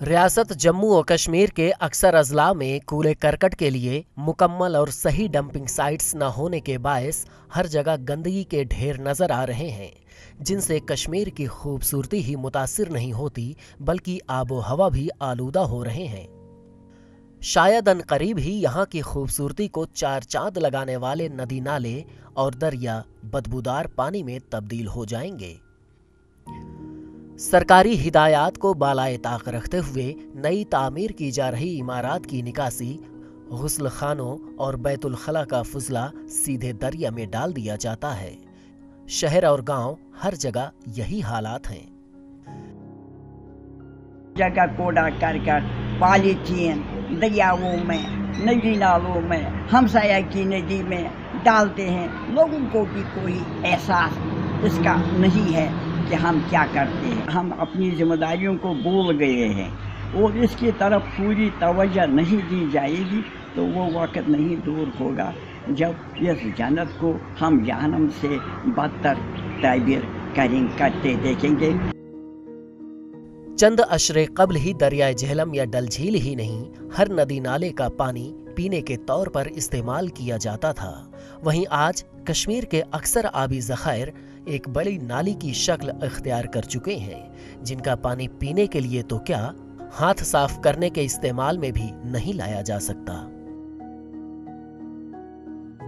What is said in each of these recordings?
रियासत जम्मू और कश्मीर के अक्सर अजला में कूड़े करकट के लिए मुकम्मल और सही डंपिंग साइट्स न होने के बायस हर जगह गंदगी के ढेर नजर आ रहे हैं, जिनसे कश्मीर की खूबसूरती ही मुतासिर नहीं होती बल्कि आबो हवा भी आलूदा हो रहे हैं। शायद अनकरीब ही यहाँ की खूबसूरती को चार चांद लगाने वाले नदी नाले और दरिया बदबूदार पानी में तब्दील हो जाएंगे। सरकारी हिदायत को बालाए ताक रखते हुए नई तामीर की जा रही इमारत की निकासी, गुस्ल खानों और बैतुल खला का फुजला सीधे दरिया में डाल दिया जाता है। शहर और गांव हर जगह यही हालात हैं। जगह कूड़ा करकट पॉलीथीन दरियाओं में, नदी नालों में, हमसाया की नदी में डालते हैं। लोगों को भी कोई एहसास इसका नहीं है कि हम क्या करते हैं। हम अपनी जिम्मेदारियों को भूल गए हैं और इसकी तरफ पूरी तवज्जो नहीं दी जाएगी तो वो वक्त नहीं दूर होगा जब इस जन्नत को हम जहन्नम से बदतर ताबीर करते देखेंगे। चंद अशरे कब्ल ही दरियाए झेलम या डल झील ही नहीं, हर नदी नाले का पानी पीने के तौर पर इस्तेमाल किया जाता था। वहीं आज कश्मीर के अक्सर आबी ज़खायर एक बड़ी नाली की शक्ल इख्तियार कर चुके हैं, जिनका पानी पीने के लिए तो क्या, हाथ साफ करने के इस्तेमाल में भी नहीं लाया जा सकता।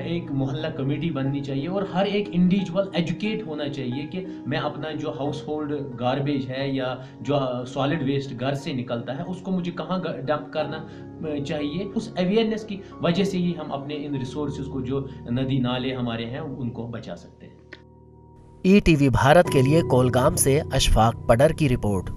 एक मोहल्ला कमेटी बननी चाहिए और हर एक इंडिविजुअल एजुकेट होना चाहिए कि मैं अपना जो हाउस होल्ड गार्बेज है या जो सॉलिड वेस्ट घर से निकलता है उसको मुझे कहाँ डंप करना चाहिए। उस अवेयरनेस की वजह से ही हम अपने इन रिसोर्सेज को जो नदी नाले हमारे हैं उनको बचा सकते हैं। ETV भारत के लिए कोलगाम से अशफाक पडर की रिपोर्ट।